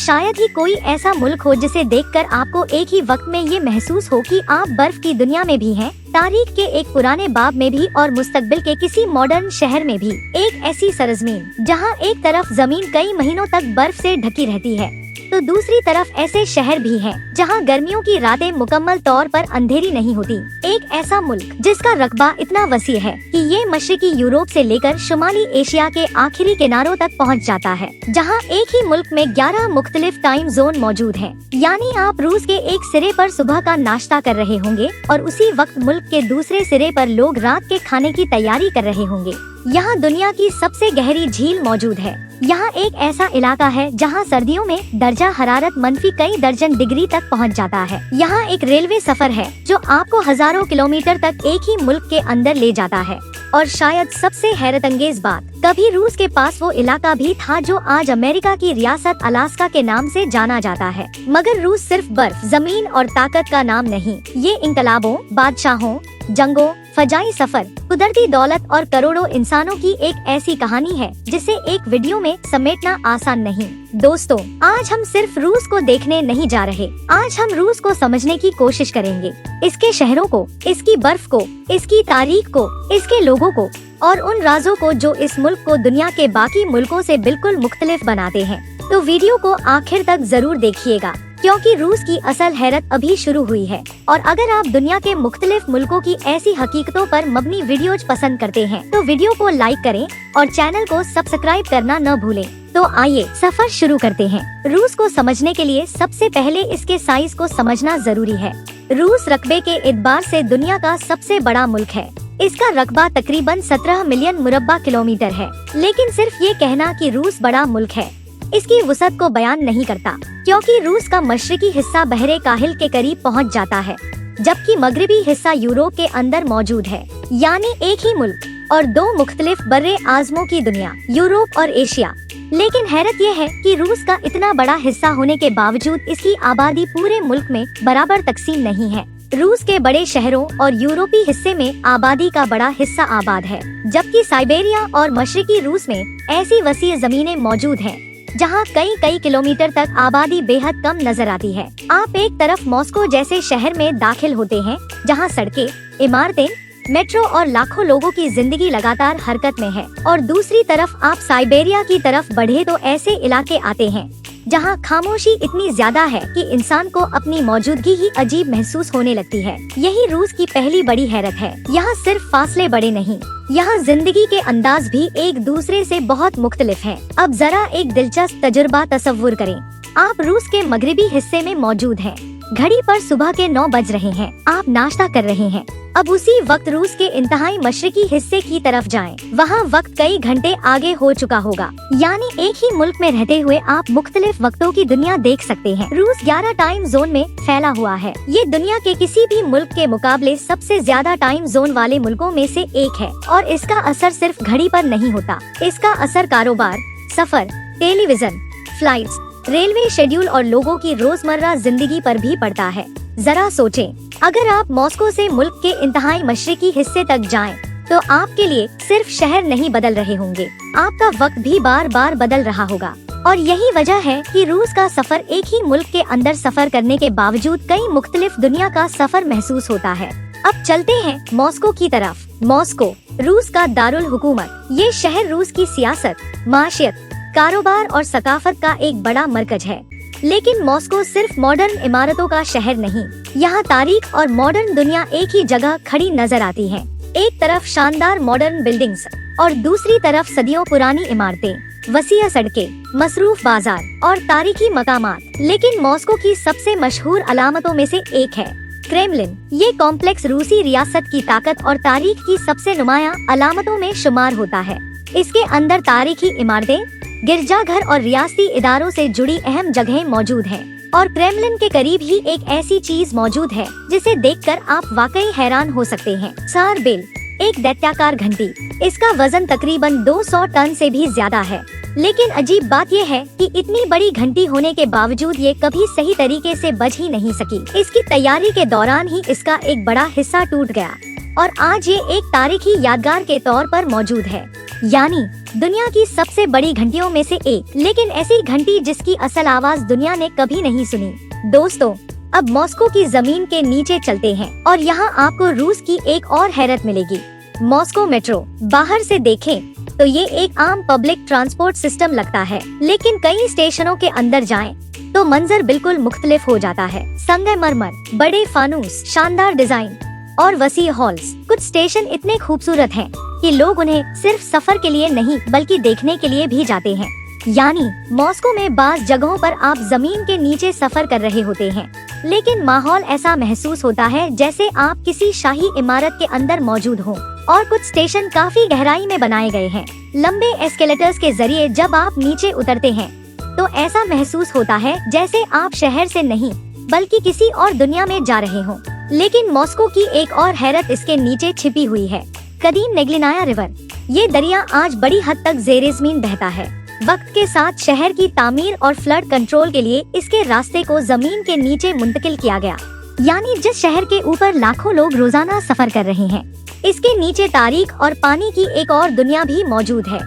शायद ही कोई ऐसा मुल्क हो जिसे देखकर आपको एक ही वक्त में ये महसूस हो कि आप बर्फ की दुनिया में भी हैं, तारीख के एक पुराने बाब में भी और मुस्तकबिल के किसी मॉडर्न शहर में भी। एक ऐसी सरजमीन जहाँ एक तरफ जमीन कई महीनों तक बर्फ से ढकी रहती है, तो दूसरी तरफ ऐसे शहर भी हैं जहां गर्मियों की रातें मुकम्मल तौर पर अंधेरी नहीं होती। एक ऐसा मुल्क जिसका रकबा इतना वसी है कि ये मशरिकी यूरोप से लेकर शुमाली एशिया के आखिरी किनारों तक पहुंच जाता है, जहां एक ही मुल्क में 11 मुख्तलिफ टाइम जोन मौजूद हैं। यानी आप रूस के एक सिरे पर सुबह का नाश्ता कर रहे होंगे और उसी वक्त मुल्क के दूसरे सिरे पर लोग रात के खाने की तैयारी कर रहे होंगे। यहाँ दुनिया की सबसे गहरी झील मौजूद है। यहाँ एक ऐसा इलाका है जहाँ सर्दियों में दर्जा हरारत मनफी कई दर्जन डिग्री तक पहुँच जाता है। यहाँ एक रेलवे सफर है जो आपको हजारों किलोमीटर तक एक ही मुल्क के अंदर ले जाता है। और शायद सबसे हैरत अंगेज बात, कभी रूस के पास वो इलाका भी था जो आज अमेरिका की रियासत अलास्का के नाम से जाना जाता है। मगर रूस सिर्फ बर्फ, जमीन और ताकत का नाम नहीं, ये इनकलाबों, बादशाहों, जंगों, फजाई सफर, कुदरती दौलत और करोड़ों इंसानों की एक ऐसी कहानी है जिसे एक वीडियो में समेटना आसान नहीं। दोस्तों, आज हम सिर्फ रूस को देखने नहीं जा रहे, आज हम रूस को समझने की कोशिश करेंगे। इसके शहरों को, इसकी बर्फ को, इसकी तारीख को, इसके लोगों को और उन राजों को जो इस मुल्क को दुनिया के बाकी मुल्कों से बिल्कुल मुख्तलिफ बनाते हैं। तो वीडियो को आखिर तक जरूर देखिएगा, क्योंकि रूस की असल हैरत अभी शुरू हुई है। और अगर आप दुनिया के मुख्तलिफ मुल्कों की ऐसी हकीकतों पर मबनी वीडियोज पसंद करते हैं तो वीडियो को लाइक करें और चैनल को सब्सक्राइब करना न भूलें। तो आइए सफर शुरू करते हैं। रूस को समझने के लिए सबसे पहले इसके साइज को समझना जरूरी है। रूस रकबे के एतबार से दुनिया का सबसे बड़ा मुल्क है। इसका रकबा तकरीबन 17 मिलियन मुरब्बा किलोमीटर है। लेकिन सिर्फ ये कहना कि रूस बड़ा मुल्क है इसकी वसअत को बयान नहीं करता, क्योंकि रूस का मशरिकी हिस्सा बहरे काहिल के करीब पहुंच जाता है, जबकि मगरबी हिस्सा यूरोप के अंदर मौजूद है। यानी एक ही मुल्क और दो मुख्तलिफ बर्रे आज़मों की दुनिया, यूरोप और एशिया। लेकिन हैरत यह है कि रूस का इतना बड़ा हिस्सा होने के बावजूद इसकी आबादी पूरे मुल्क में बराबर तकसीम नहीं है। रूस के बड़े शहरों और यूरोपी हिस्से में आबादी का बड़ा हिस्सा आबाद है, जबकि साइबेरिया और मशरिकी रूस में ऐसी वसी जमीनें मौजूद हैं जहाँ कई किलोमीटर तक आबादी बेहद कम नजर आती है। आप एक तरफ मॉस्को जैसे शहर में दाखिल होते हैं जहाँ सड़कें, इमारतें, मेट्रो और लाखों लोगों की जिंदगी लगातार हरकत में है, और दूसरी तरफ आप साइबेरिया की तरफ बढ़े तो ऐसे इलाके आते हैं जहाँ खामोशी इतनी ज्यादा है कि इंसान को अपनी मौजूदगी ही अजीब महसूस होने लगती है। यही रूस की पहली बड़ी हैरत है। यहाँ सिर्फ फासले बड़े नहीं, यहाँ जिंदगी के अंदाज भी एक दूसरे से बहुत मुख्तलिफ हैं। अब जरा एक दिलचस्प तजुर्बा तसव्वुर करें। आप रूस के मगरबी हिस्से में मौजूद हैं। घड़ी पर सुबह के 9 बज रहे हैं। आप नाश्ता कर रहे हैं। अब उसी वक्त रूस के इंतहाई मशरिकी हिस्से की तरफ जाएं। वहाँ वक्त कई घंटे आगे हो चुका होगा। यानी एक ही मुल्क में रहते हुए आप मुख्तलिफ वक्तों की दुनिया देख सकते हैं। रूस 11 टाइम जोन में फैला हुआ है। ये दुनिया के किसी भी मुल्क के मुकाबले सबसे ज्यादा टाइम जोन वाले मुल्कों में से एक है। और इसका असर सिर्फ घड़ी पर नहीं होता, इसका असर कारोबार, सफर, टेलीविजन, फ्लाइट्स, रेलवे शेड्यूल और लोगों की रोजमर्रा जिंदगी पर भी पड़ता है। जरा सोचें, अगर आप मॉस्को से मुल्क के इंतहाई मशरिकी हिस्से तक जाएं, तो आपके लिए सिर्फ शहर नहीं बदल रहे होंगे, आपका वक्त भी बार बार बदल रहा होगा। और यही वजह है कि रूस का सफर एक ही मुल्क के अंदर सफर करने के बावजूद कई मुख्तलिफ दुनिया का सफर महसूस होता है। अब चलते हैं मॉस्को की तरफ। मॉस्को, रूस का दारुल हुकूमत। ये शहर रूस की सियासत, माशियत, कारोबार और सकाफत का एक बड़ा मरकज है। लेकिन मॉस्को सिर्फ मॉडर्न इमारतों का शहर नहीं, यहाँ तारीख और मॉडर्न दुनिया एक ही जगह खड़ी नजर आती है। एक तरफ शानदार मॉडर्न बिल्डिंग्स और दूसरी तरफ सदियों पुरानी इमारतें, वसीअ सड़कें, मसरूफ बाजार और तारीखी मकामात। लेकिन मॉस्को की सबसे मशहूर अलामतों में से एक है क्रेमलिन। ये कॉम्प्लेक्स रूसी रियासत की ताकत और तारीख की सबसे नुमाया अलामतों में शुमार होता है। इसके अंदर तारीखी इमारतें, गिरजाघर और रियासती इदारों से जुड़ी अहम जगहें मौजूद हैं। और क्रेमलिन के करीब ही एक ऐसी चीज मौजूद है जिसे देखकर आप वाकई हैरान हो सकते हैं। सार बेल, एक दैत्याकार घंटी। इसका वजन तकरीबन 200 टन से भी ज्यादा है। लेकिन अजीब बात यह है कि इतनी बड़ी घंटी होने के बावजूद ये कभी सही तरीके से बज ही नहीं सकी। इसकी तैयारी के दौरान ही इसका एक बड़ा हिस्सा टूट गया और आज ये एक तारीखी यादगार के तौर पर मौजूद है। यानी दुनिया की सबसे बड़ी घंटियों में से एक, लेकिन ऐसी घंटी जिसकी असल आवाज दुनिया ने कभी नहीं सुनी। दोस्तों, अब मॉस्को की जमीन के नीचे चलते हैं और यहाँ आपको रूस की एक और हैरत मिलेगी। मॉस्को मेट्रो बाहर से देखें तो ये एक आम पब्लिक ट्रांसपोर्ट सिस्टम लगता है, लेकिन कई स्टेशनों के अंदर जाएं तो मंजर बिल्कुल मुख्तलिफ हो जाता है। संगमरमर, बड़े फानूस, शानदार डिजाइन और वसी हॉल्स। कुछ स्टेशन इतने खूबसूरत हैं कि लोग उन्हें सिर्फ सफर के लिए नहीं बल्कि देखने के लिए भी जाते हैं। यानी मॉस्को में बाज़ जगहों पर आप जमीन के नीचे सफर कर रहे होते हैं, लेकिन माहौल ऐसा महसूस होता है जैसे आप किसी शाही इमारत के अंदर मौजूद हों। और कुछ स्टेशन काफी गहराई में बनाए गए हैं। लंबे एस्केलेटर्स के जरिए जब आप नीचे उतरते हैं तो ऐसा महसूस होता है जैसे आप शहर से नहीं बल्कि किसी और दुनिया में जा रहे हों। लेकिन मॉस्को की एक और हैरत इसके नीचे छिपी हुई है, कदीम नेग्लिनाया रिवर। ये दरिया आज बड़ी हद तक ज़ेरे ज़मीन बहता है। वक्त के साथ शहर की तामीर और फ्लड कंट्रोल के लिए इसके रास्ते को जमीन के नीचे मुंतकिल किया गया। यानी जिस शहर के ऊपर लाखों लोग रोजाना सफर कर रहे हैं, इसके नीचे तारीख और पानी की एक और दुनिया भी मौजूद है।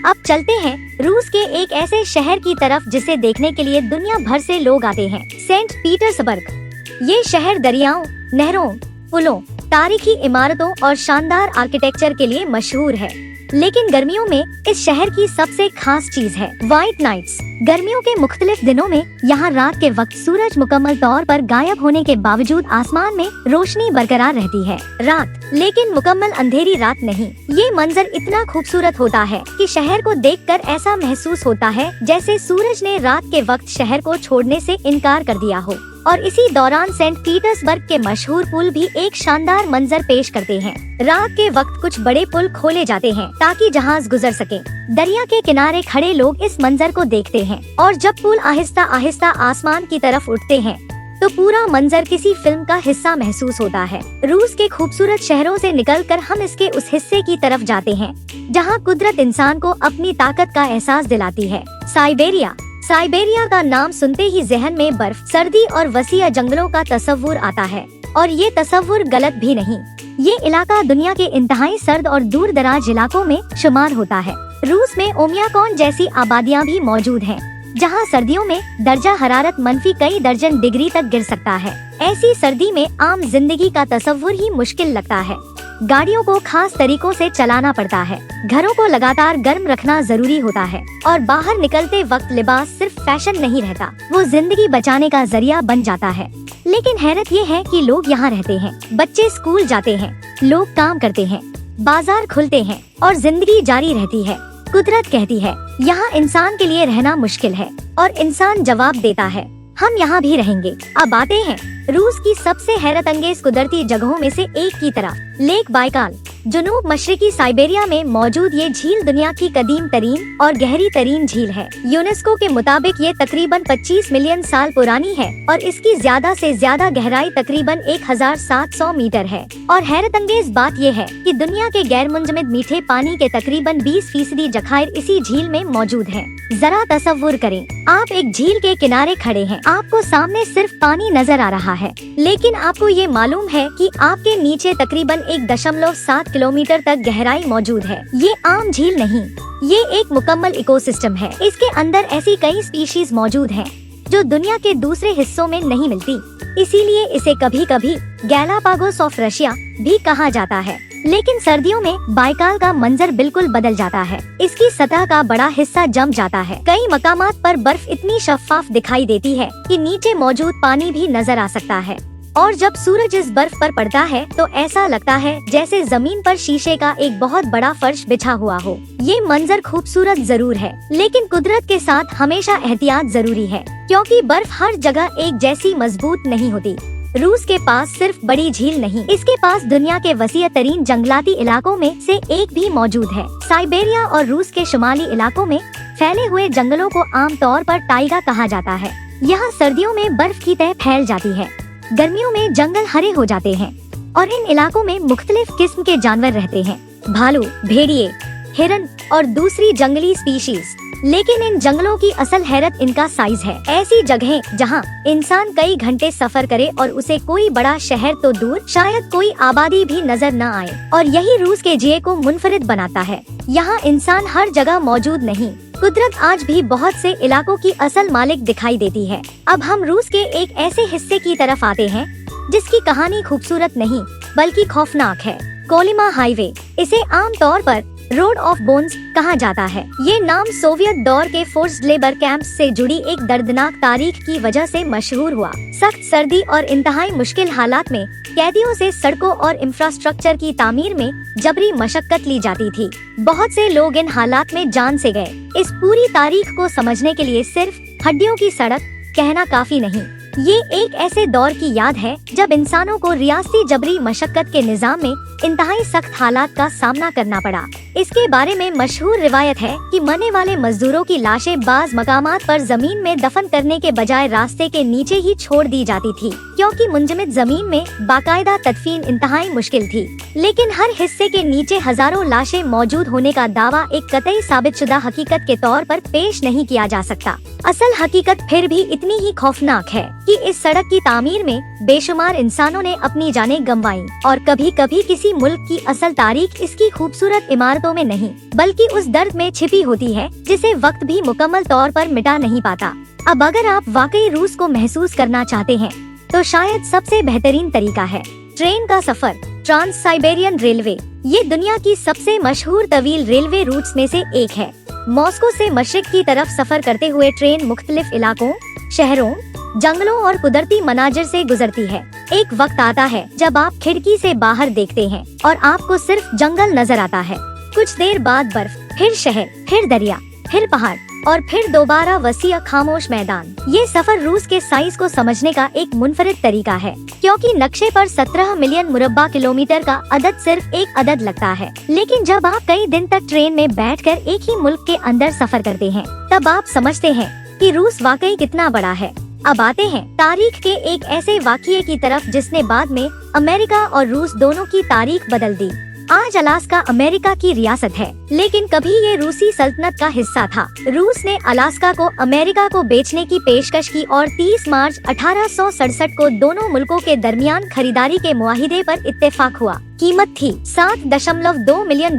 अब चलते हैं रूस के एक ऐसे शहर की तरफ जिसे देखने के लिए दुनिया भर से लोग आते हैं, सेंट पीटर्सबर्ग। ये शहर दरियाओं, नहरों, पुलों, तारीखी इमारतों और शानदार आर्किटेक्चर के लिए मशहूर है। लेकिन गर्मियों में इस शहर की सबसे खास चीज है व्हाइट नाइट्स। गर्मियों के मुख्तलिफ दिनों में यहाँ रात के वक्त सूरज मुकम्मल तौर पर गायब होने के बावजूद आसमान में रोशनी बरकरार रहती है। रात, लेकिन मुकम्मल अंधेरी रात नहीं। ये मंजर इतना खूबसूरत होता है कि शहर को देखकर ऐसा महसूस होता है जैसे सूरज ने रात के वक्त शहर को छोड़ने से इनकार कर दिया हो। और इसी दौरान सेंट पीटर्सबर्ग के मशहूर पुल भी एक शानदार मंजर पेश करते हैं। रात के वक्त कुछ बड़े पुल खोले जाते हैं ताकि जहाज गुजर सके। दरिया के किनारे खड़े लोग इस मंजर को देखते हैं और जब पुल आहिस्ता आहिस्ता आसमान की तरफ उठते हैं तो पूरा मंजर किसी फिल्म का हिस्सा महसूस होता है। रूस के खूबसूरत शहरों से निकलकर हम इसके उस हिस्से की तरफ जाते हैं जहां कुदरत इंसान को अपनी ताकत का एहसास दिलाती है, साइबेरिया। साइबेरिया का नाम सुनते ही जहन में बर्फ, सर्दी और वसीअ जंगलों का तस्वुर आता है। और ये तस्वुर गलत भी नहीं। ये इलाका दुनिया के इंतहाई सर्द और दूर दराज इलाकों में शुमार होता है। रूस में ओमियाकॉन जैसी आबादियां भी मौजूद हैं, जहां सर्दियों में दर्जा हरारत मनफी कई दर्जन डिग्री तक गिर सकता है। ऐसी सर्दी में आम जिंदगी का तस्वुर ही मुश्किल लगता है। गाड़ियों को खास तरीकों से चलाना पड़ता है, घरों को लगातार गर्म रखना जरूरी होता है और बाहर निकलते वक्त लिबास सिर्फ फैशन नहीं रहता, वो जिंदगी बचाने का जरिया बन जाता है। लेकिन हैरत ये है कि लोग यहाँ रहते हैं, बच्चे स्कूल जाते हैं, लोग काम करते हैं, बाजार खुलते हैं और जिंदगी जारी रहती है। कुदरत कहती है यहाँ इंसान के लिए रहना मुश्किल है और इंसान जवाब देता है हम यहाँ भी रहेंगे। अब आते हैं रूस की सबसे हैरत अंगेज कुदरती जगहों में से एक की तरफ, लेक बाइकाल। जुनूब मशरकी साइबेरिया में मौजूद ये झील दुनिया की कदीम तरीन और गहरी तरीन झील है। यूनेस्को के मुताबिक ये तकरीबन 25 मिलियन साल पुरानी है और इसकी ज्यादा से ज्यादा गहराई तकरीबन 1700 मीटर है। और हैरत अंगेज बात ये है कि दुनिया के गैर मुंजमद मीठे पानी के तकरीबन 20% जखायर इसी झील में मौजूद है। जरा तसव्वुर करें, आप एक झील के किनारे खड़े हैं, आपको सामने सिर्फ पानी नजर आ रहा है, लेकिन आपको ये मालूम है कि आपके नीचे तकरीबन 1.7 किलोमीटर तक गहराई मौजूद है। ये आम झील नहीं, ये एक मुकम्मल इकोसिस्टम है। इसके अंदर ऐसी कई स्पीशीज मौजूद हैं जो दुनिया के दूसरे हिस्सों में नहीं मिलती। इसीलिए इसे कभी कभी गैलापागोस ऑफ रशिया भी कहा जाता है। लेकिन सर्दियों में बाइकाल का मंजर बिल्कुल बदल जाता है। इसकी सतह का बड़ा हिस्सा जम जाता है। कई मकामात पर बर्फ इतनी शफ्फाफ दिखाई देती है कि नीचे मौजूद पानी भी नजर आ सकता है। और जब सूरज इस बर्फ पर पड़ता है तो ऐसा लगता है जैसे जमीन पर शीशे का एक बहुत बड़ा फर्श बिछा हुआ हो। ये मंजर खूबसूरत जरूर है, लेकिन कुदरत के साथ हमेशा एहतियात जरूरी है, क्योंकि बर्फ हर जगह एक जैसी मजबूत नहीं होती। रूस के पास सिर्फ बड़ी झील नहीं, इसके पास दुनिया के वसीअ तरीन जंगलाती इलाकों में से एक भी मौजूद है। साइबेरिया और रूस के शुमाली इलाकों में फैले हुए जंगलों को आमतौर पर टाइगा कहा जाता है। यहाँ सर्दियों में बर्फ की तह फैल जाती है, गर्मियों में जंगल हरे हो जाते हैं और इन इलाकों में मुख्तलिफ किस्म के जानवर रहते हैं, भालू, भेड़िए, हिरन और दूसरी जंगली स्पीशीज। लेकिन इन जंगलों की असल हैरत इनका साइज है। ऐसी जगहें जहां इंसान कई घंटे सफर करे और उसे कोई बड़ा शहर तो दूर शायद कोई आबादी भी नजर न आए, और यही रूस के जिये को मुनफरिद बनाता है। यहाँ इंसान हर जगह मौजूद नहीं, कुदरत आज भी बहुत से इलाकों की असल मालिक दिखाई देती है। अब हम रूस के एक ऐसे हिस्से की तरफ आते हैं जिसकी कहानी खूबसूरत नहीं बल्कि खौफनाक है। कोलिमा हाईवे, इसे आम तौर पर रोड ऑफ बोन्स कहा जाता है। ये नाम सोवियत दौर के फोर्स्ड लेबर कैंप्स से जुड़ी एक दर्दनाक तारीख की वजह से मशहूर हुआ। सख्त सर्दी और इंतहाई मुश्किल हालात में कैदियों से सड़कों और इंफ्रास्ट्रक्चर की तामीर में जबरी मशक्कत ली जाती थी। बहुत से लोग इन हालात में जान से गए। इस पूरी तारीख को समझने के लिए सिर्फ हड्डियों की सड़क कहना काफी नहीं। ये एक ऐसे दौर की याद है जब इंसानों को रियासती जबरी मशक्कत के निजाम में इंतहाई सख्त हालात का सामना करना पड़ा। इसके बारे में मशहूर रिवायत है कि मरने वाले मजदूरों की लाशें बाज मकामात पर जमीन में दफन करने के बजाय रास्ते के नीचे ही छोड़ दी जाती थी, क्योंकि मुंजमद जमीन में बाकायदा तदफीन इंतहाई मुश्किल थी। लेकिन हर हिस्से के नीचे हजारों लाशें मौजूद होने का दावा एक कतई साबितशुदा हकीकत के तौर पर पेश नहीं किया जा सकता। असल हकीकत फिर भी इतनी ही खौफनाक है कि इस सड़क की तामीर में बेशुमार इंसानों ने अपनी जानें गंवाई, और कभी कभी किसी मुल्क की असल तारीख इसकी खूबसूरत इमारतों में नहीं बल्कि उस दर्द में छिपी होती है जिसे वक्त भी मुकम्मल तौर पर मिटा नहीं पाता। अब अगर आप वाकई रूस को महसूस करना चाहते हैं तो शायद सबसे बेहतरीन तरीका है ट्रेन का सफर। ट्रांस साइबेरियन रेलवे, ये दुनिया की सबसे मशहूर तवील रेलवे रूट्स में से एक है। मॉस्को से मशरिक की तरफ सफर करते हुए ट्रेन मुख्तलिफ इलाकों, शहरों, जंगलों और कुदरती मनाजिर से गुजरती है। एक वक्त आता है जब आप खिड़की से बाहर देखते हैं और आपको सिर्फ जंगल नजर आता है। कुछ देर बाद बर्फ, फिर शहर, फिर दरिया, फिर पहाड़ और फिर दोबारा वसीअ खामोश मैदान। ये सफर रूस के साइज को समझने का एक मुनफरिद तरीका है, क्योंकि नक्शे पर 17 मिलियन मुरब्बा किलोमीटर का अदद सिर्फ एक अदद लगता है। लेकिन जब आप कई दिन तक ट्रेन में बैठकर एक ही मुल्क के अंदर सफर करते हैं तब आप समझते हैं कि रूस वाकई कितना बड़ा है। अब आते हैं तारीख के एक ऐसे वाक़ये की तरफ जिसने बाद में अमेरिका और रूस दोनों की तारीख बदल दी। आज अलास्का अमेरिका की रियासत है, लेकिन कभी ये रूसी सल्तनत का हिस्सा था। रूस ने अलास्का को अमेरिका को बेचने की पेशकश की और 30 मार्च 1867 को दोनों मुल्कों के दरमियान खरीदारी के मुआहिदे पर इत्तेफाक हुआ। कीमत थी $7.2 मिलियन।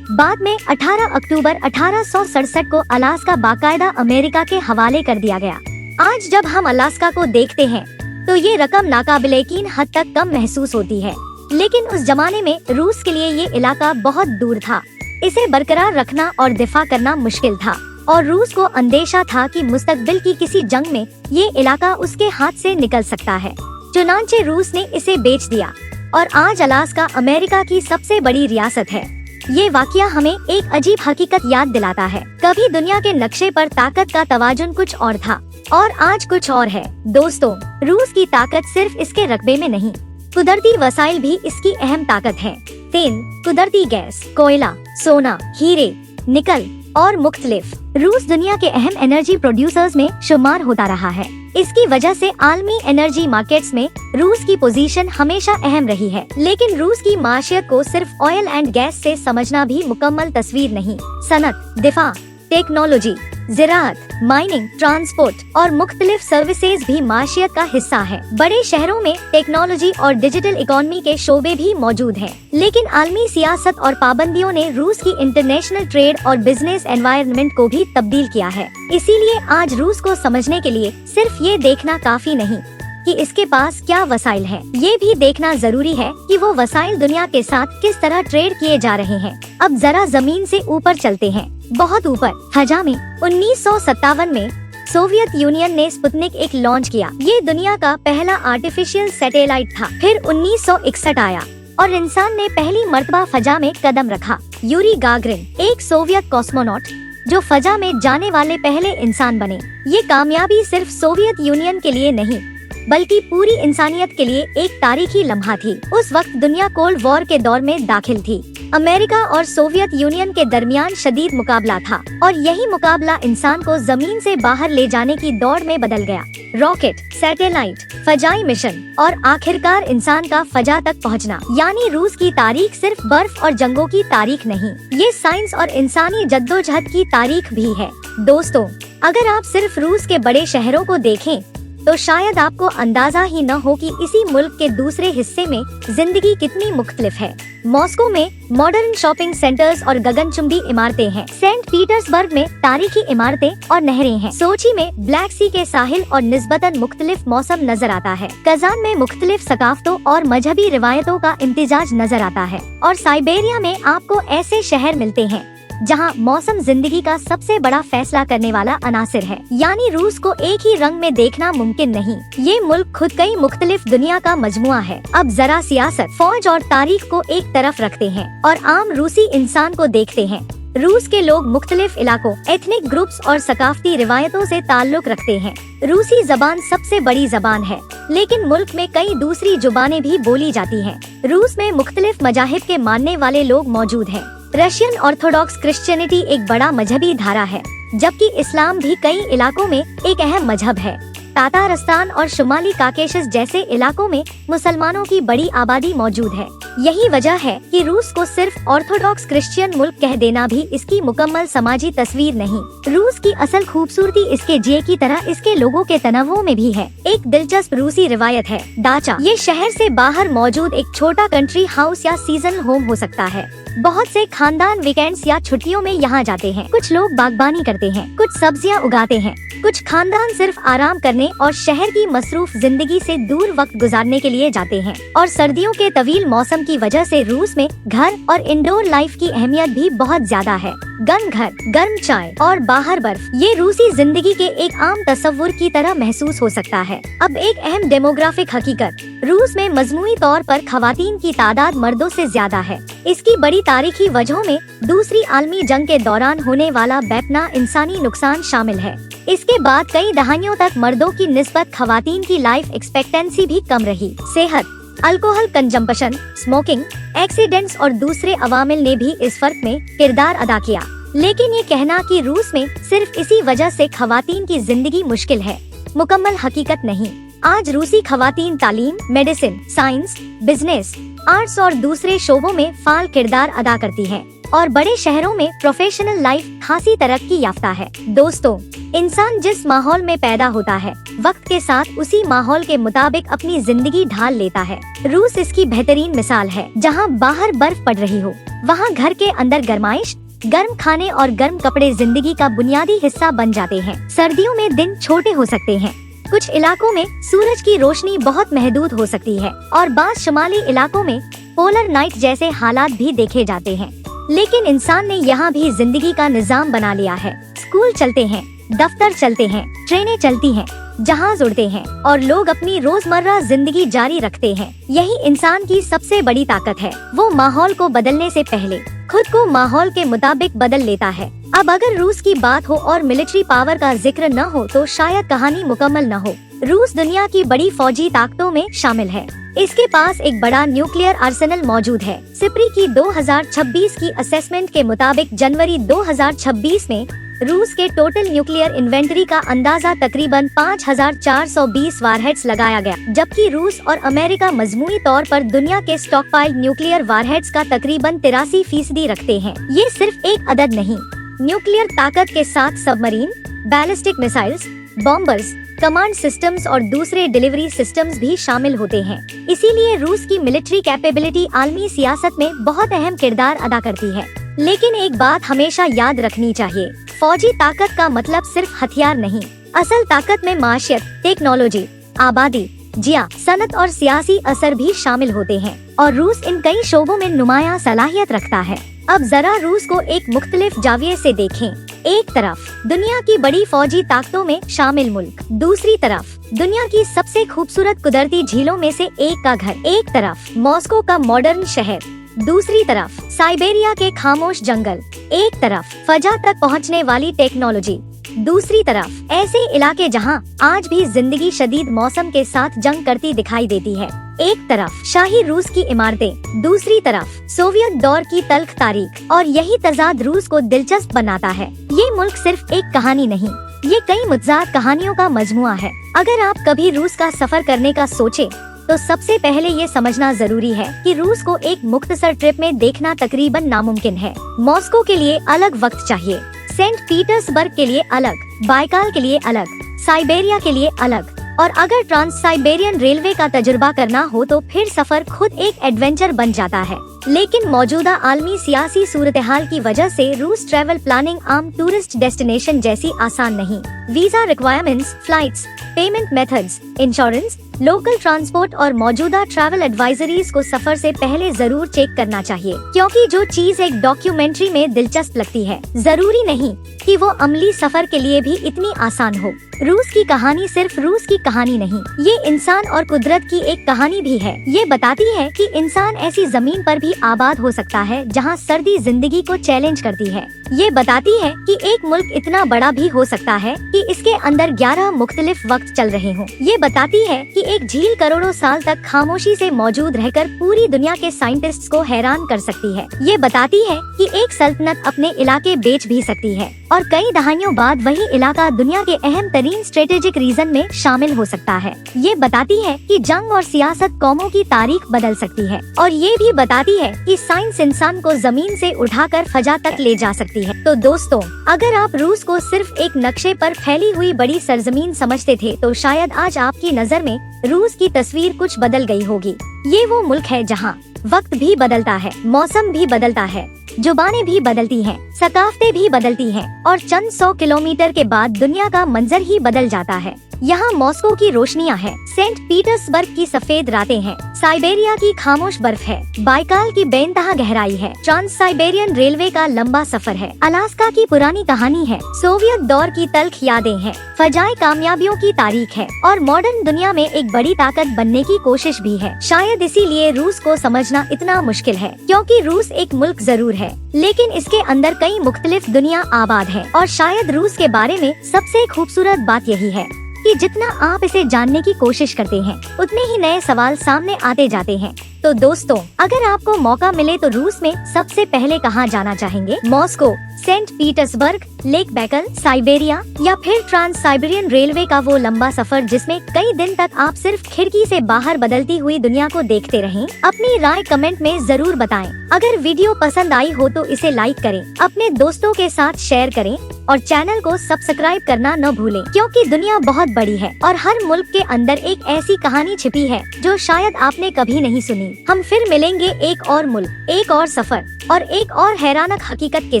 बाद में 18 अक्टूबर 1867 को अलास्का बाकायदा अमेरिका के हवाले कर दिया गया। आज जब हम अलास्का को देखते हैं तो ये रकम नाकाबिल-यकीन हद तक कम महसूस होती है, लेकिन उस जमाने में रूस के लिए ये इलाका बहुत दूर था। इसे बरकरार रखना और दिफा करना मुश्किल था, और रूस को अंदेशा था कि मुस्तकबिल की किसी जंग में ये इलाका उसके हाथ से निकल सकता है। चुनांचे रूस ने इसे बेच दिया और आज अलास्का अमेरिका की सबसे बड़ी रियासत है। ये वाकया हमें एक अजीब हकीकत याद दिलाता है। कभी दुनिया के नक्शे पर ताकत का तवाजुन कुछ और था और आज कुछ और है। दोस्तों, रूस की ताकत सिर्फ इसके रकबे में नहीं, कुदरती वसाइल भी इसकी अहम ताकत है। तेल, कुदरती गैस, कोयला, सोना, हीरे, निकल और मुख्तलिफ। रूस दुनिया के अहम एनर्जी प्रोड्यूसर्स में शुमार होता रहा है। इसकी वजह से आलमी एनर्जी मार्केट्स में रूस की पोजीशन हमेशा अहम रही है। लेकिन रूस की माशियत को सिर्फ ऑयल एंड गैस से समझना भी मुकम्मल तस्वीर नहीं। सनत, दिफा, टेक्नोलॉजी, ज़राअत, माइनिंग, ट्रांसपोर्ट और मुख्तलिफ सर्विसेज भी माशियत का हिस्सा है। बड़े शहरों में टेक्नोलॉजी और डिजिटल इकोनॉमी के शोबे भी मौजूद हैं। लेकिन आलमी सियासत और पाबंदियों ने रूस की इंटरनेशनल ट्रेड और बिजनेस एनवायरनमेंट को भी तब्दील किया है। इसीलिए आज रूस को समझने के लिए सिर्फ ये देखना काफी नहीं कि इसके पास क्या वसाइल हैं, ये भी देखना जरूरी है कि वो वसाइल दुनिया के साथ किस तरह ट्रेड किए जा रहे हैं। अब जरा जमीन से ऊपर चलते हैं, बहुत ऊपर। फजा में 1957 में सोवियत यूनियन ने स्पुतनिक 1 लॉन्च किया। ये दुनिया का पहला आर्टिफिशियल सैटेलाइट था। फिर 1961 आया और इंसान ने पहली मर्तबा फजा में कदम रखा। यूरी गागरिन, एक सोवियत कॉस्मोनॉट जो फजा में जाने वाले पहले इंसान बने। ये कामयाबी सिर्फ सोवियत यूनियन के लिए नहीं बल्कि पूरी इंसानियत के लिए एक तारीखी लम्हा थी। उस वक्त दुनिया कोल्ड वॉर के दौर में दाखिल थी। अमेरिका और सोवियत यूनियन के दरमियान शदीद मुकाबला था और यही मुकाबला इंसान को जमीन से बाहर ले जाने की दौड़ में बदल गया। रॉकेट, सैटेलाइट, फजाई मिशन और आखिरकार इंसान का फजा तक पहुंचना। यानी रूस की तारीख सिर्फ बर्फ और जंगों की तारीख नहीं, ये साइंस और इंसानी जद्दोजहद की तारीख भी है। दोस्तों, अगर आप सिर्फ रूस के बड़े शहरों को देखें तो शायद आपको अंदाजा ही न हो कि इसी मुल्क के दूसरे हिस्से में जिंदगी कितनी मुख्तलिफ है। मॉस्को में मॉडर्न शॉपिंग सेंटर्स और गगनचुंबी इमारतें हैं। सेंट पीटर्सबर्ग में तारीखी इमारतें और नहरें हैं। सोची में ब्लैक सी के साहिल और निस्बतन मुख्तलिफ मौसम नजर आता है। कजान में मुख्तलिफ सकाफतों और मजहबी रिवायतों का इम्तिजाज नजर आता है। और साइबेरिया में आपको ऐसे शहर मिलते हैं जहां मौसम जिंदगी का सबसे बड़ा फैसला करने वाला अनासिर है। यानी रूस को एक ही रंग में देखना मुमकिन नहीं। ये मुल्क खुद कई मुख्तलिफ दुनिया का मजमुआ है। अब जरा सियासत, फौज और तारीख को एक तरफ रखते हैं और आम रूसी इंसान को देखते हैं। रूस के लोग मुख्तलिफ इलाकों, एथनिक ग्रुप्स और सकाफती रिवायतों से ताल्लुक रखते हैं। रूसी जबान सबसे बड़ी जबान है, लेकिन मुल्क में कई दूसरी जुबानें भी बोली जाती हैं। रूस में मुख्तलिफ मजाहिब के मानने वाले लोग मौजूद हैं। रशियन ऑर्थोडॉक्स क्रिश्चियनिटी एक बड़ा मजहबी धारा है, जबकि इस्लाम भी कई इलाकों में एक अहम मजहब है। तातारस्तान और शुमाली काकेशस जैसे इलाकों में मुसलमानों की बड़ी आबादी मौजूद है। यही वजह है कि रूस को सिर्फ ऑर्थोडॉक्स क्रिश्चियन मुल्क कह देना भी इसकी मुकम्मल समाजी तस्वीर नहीं। रूस की असल खूबसूरती इसके जिये की तरह इसके लोगों के तनव्वुओं में भी है। एक दिलचस्प रूसी रिवायत है दाचा। ये शहर से बाहर मौजूद एक छोटा कंट्री हाउस या सीजन होम हो सकता है। बहुत से खानदान वीकेंड्स या छुट्टियों में यहाँ जाते हैं। कुछ लोग बागबानी करते हैं, कुछ सब्जियाँ उगाते हैं, कुछ खानदान सिर्फ आराम करने और शहर की मसरूफ जिंदगी से दूर वक्त गुजारने के लिए जाते हैं। और सर्दियों के तवील मौसम की वजह से रूस में घर और इंडोर लाइफ की अहमियत भी बहुत ज्यादा है। गर्म घर, गर्म चाय और बाहर बर्फ, ये रूसी जिंदगी के एक आम तस्वुर की तरह महसूस हो सकता है। अब एक अहम डेमोग्राफिक हकीकत, रूस में मजमूई तौर पर खवातीन की तादाद मर्दों से ज्यादा है। इसकी बड़ी तारीखी वजहों में दूसरी आलमी जंग के दौरान होने वाला बेपनाह इंसानी नुकसान शामिल है। इसके बाद कई दहाइयों तक मर्दों की निस्बत खवातीन की लाइफ एक्सपेक्टेंसी भी कम रही। सेहत, अल्कोहल कंजम्पशन, स्मोकिंग, एक्सीडेंट्स और दूसरे अवामिल ने भी इस फर्क में किरदार अदा किया। लेकिन ये कहना कि रूस में सिर्फ इसी वजह से खवातीन की जिंदगी मुश्किल है, मुकम्मल हकीकत नहीं। आज रूसी खवातीन तालीम, मेडिसिन, साइंस, बिजनेस, आर्ट्स और दूसरे शोबों में फाल किरदार अदा करती है और बड़े शहरों में प्रोफेशनल लाइफ खासी तरक्की याफ्ता है। दोस्तों, इंसान जिस माहौल में पैदा होता है, वक्त के साथ उसी माहौल के मुताबिक अपनी जिंदगी ढाल लेता है। रूस इसकी बेहतरीन मिसाल है। जहाँ बाहर बर्फ पड़ रही हो, वहाँ घर के अंदर गरमाइश, गर्म खाने और गर्म कपड़े जिंदगी का बुनियादी हिस्सा बन जाते हैं। सर्दियों में दिन छोटे हो सकते हैं, कुछ इलाकों में सूरज की रोशनी बहुत महदूद हो सकती है और बाज़ शुमाली इलाकों में पोलर नाइट जैसे हालात भी देखे जाते हैं। लेकिन इंसान ने यहाँ भी जिंदगी का निजाम बना लिया है। स्कूल चलते हैं, दफ्तर चलते हैं, ट्रेनें चलती हैं, जहाज उड़ते हैं और लोग अपनी रोजमर्रा जिंदगी जारी रखते हैं। यही इंसान की सबसे बड़ी ताकत है। वो माहौल को बदलने से पहले खुद को माहौल के मुताबिक बदल लेता है। अब अगर रूस की बात हो और मिलिट्री पावर का जिक्र न हो तो शायद कहानी मुकम्मल न हो। रूस दुनिया की बड़ी फौजी ताकतों में शामिल है। इसके पास एक बड़ा न्यूक्लियर आर्सेनल मौजूद है। सिप्री की 2026 की असेसमेंट के मुताबिक जनवरी 2026 में रूस के टोटल न्यूक्लियर इन्वेंटरी का अंदाजा तकरीबन 5420 वारहेड्स लगाया गया, जबकि रूस और अमेरिका मजमूई तौर पर दुनिया के स्टॉकपाइल न्यूक्लियर वारहेड्स का तकरीबन 83% रखते हैं। ये सिर्फ एक अदद नहीं, न्यूक्लियर ताकत के साथ submarine, ballistic missiles, bombers, command systems और दूसरे डिलीवरी सिस्टम्स भी शामिल होते हैं। इसीलिए रूस की मिलिट्री कैपेबिलिटी आलमी सियासत में बहुत अहम किरदार अदा करती है। लेकिन एक बात हमेशा याद रखनी चाहिए, फौजी ताकत का मतलब सिर्फ हथियार नहीं। असल ताकत में माशियत, टेक्नोलॉजी, आबादी, जिया, सनत और सियासी असर भी शामिल होते हैं और रूस इन कई शोबों में नुमाया सलाहियत रखता है। अब जरा रूस को एक मुख्तलिफ जाविये से देखें। एक तरफ दुनिया की बड़ी फौजी ताकतों में शामिल मुल्क, दूसरी तरफ दुनिया की सबसे खूबसूरत कुदरती झीलों में से एक का घर। एक तरफ मॉस्को का मॉडर्न शहर, दूसरी तरफ साइबेरिया के खामोश जंगल। एक तरफ फजा तक पहुंचने वाली टेक्नोलॉजी, दूसरी तरफ ऐसे इलाके जहां आज भी जिंदगी शदीद मौसम के साथ जंग करती दिखाई देती है। एक तरफ शाही रूस की इमारतें, दूसरी तरफ सोवियत दौर की तल्ख तारीख, और यही तजाद रूस को दिलचस्प बनाता है। ये मुल्क सिर्फ एक कहानी नहीं, ये कई मुतज़ाद कहानियों का मजमुआ है। अगर आप कभी रूस का सफर करने का सोचे तो सबसे पहले ये समझना जरूरी है कि रूस को एक मुख्तसर ट्रिप में देखना तकरीबन नामुमकिन है। मॉस्को के लिए अलग वक्त चाहिए, सेंट पीटर्सबर्ग के लिए अलग, बाइकाल के लिए अलग, साइबेरिया के लिए अलग, और अगर ट्रांस साइबेरियन रेलवे का तजुर्बा करना हो तो फिर सफर खुद एक एडवेंचर बन जाता है। लेकिन मौजूदा आलमी सियासी सूरत-ए-हाल की वजह से रूस ट्रैवल प्लानिंग आम टूरिस्ट डेस्टिनेशन जैसी आसान नहीं। Visa requirements, flights, payment methods, insurance, local transport और मौजूदा ट्रैवल एडवाइजरीज को सफर से पहले जरूर चेक करना चाहिए, क्योंकि जो चीज एक डॉक्यूमेंट्री में दिलचस्प लगती है जरूरी नहीं कि वो अमली सफर के लिए भी इतनी आसान हो। रूस की कहानी सिर्फ रूस की कहानी नहीं, ये इंसान और कुदरत की एक कहानी भी है। ये बताती है कि इंसान ऐसी जमीन पर भी आबाद हो सकता है जहाँ सर्दी जिंदगी को चैलेंज करती है। ये बताती है कि एक मुल्क इतना बड़ा भी हो सकता है कि इसके अंदर 11 मुख्तलिफ वक्त चल रहे हों। ये बताती है कि एक झील करोड़ों साल तक खामोशी से मौजूद रहकर पूरी दुनिया के साइंटिस्ट्स को हैरान कर सकती है। ये बताती है कि एक सल्तनत अपने इलाके बेच भी सकती है और कई दहाइयों बाद वही इलाका दुनिया के अहम तरीन स्ट्रेटेजिक रीजन में शामिल हो सकता है। ये बताती है कि जंग और सियासत कौमों की तारीख बदल सकती है, और ये भी बताती है कि साइंस इंसान को जमीन से उठाकर फजा तक ले जा सकती है। तो दोस्तों, अगर आप रूस को सिर्फ एक नक्शे पर फैली हुई बड़ी सरजमीन समझते थे तो शायद आज आपकी नजर में रूस की तस्वीर कुछ बदल गई होगी। ये वो मुल्क है जहाँ वक्त भी बदलता है, मौसम भी बदलता है, जुबानें भी बदलती हैं, सकाफतें भी बदलती हैं, और चंद 100 किलोमीटर के बाद दुनिया का मंजर ही बदल जाता है। यहाँ मॉस्को की रोशनियाँ हैं, सेंट पीटर्सबर्ग की सफेद रातें हैं, साइबेरिया की खामोश बर्फ है, बाइकाल की बेइंतहा गहराई है, ट्रांस साइबेरियन रेलवे का लंबा सफर है, अलास्का की पुरानी कहानी है, सोवियत दौर की तल्ख यादें हैं, फजाई कामयाबियों की तारीख है, और मॉडर्न दुनिया में एक बड़ी ताकत बनने की कोशिश भी है। शायद इसीलिए रूस को समझना इतना मुश्किल है, क्योंकि रूस एक मुल्क जरूर है, लेकिन इसके अंदर कई मुख्तलिफ दुनिया आबाद है। और शायद रूस के बारे में सबसे खूबसूरत बात यही है कि जितना आप इसे जानने की कोशिश करते हैं उतने ही नए सवाल सामने आते जाते हैं। तो दोस्तों, अगर आपको मौका मिले तो रूस में सबसे पहले कहाँ जाना चाहेंगे? Moscow, Saint Petersburg, Lake Baikal, Siberia, या फिर ट्रांस साइबेरियन रेलवे का वो लंबा सफर जिसमें कई दिन तक आप सिर्फ खिड़की से बाहर बदलती हुई दुनिया को देखते रहें? अपनी राय कमेंट में जरूर बताएं। अगर वीडियो पसंद आई हो तो इसे लाइक करें, अपने दोस्तों के साथ शेयर करें और चैनल को सब्सक्राइब करना न भूलें, क्योंकि दुनिया बहुत बड़ी है और हर मुल्क के अंदर एक ऐसी कहानी छिपी है जो शायद आपने कभी नहीं सुनी। हम फिर मिलेंगे एक और मुल्क, एक और सफर और एक और हैरानक हकीकत के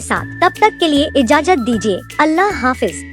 साथ। तब तक के लिए इजाजत दीजिए। अल्लाह हाफिज।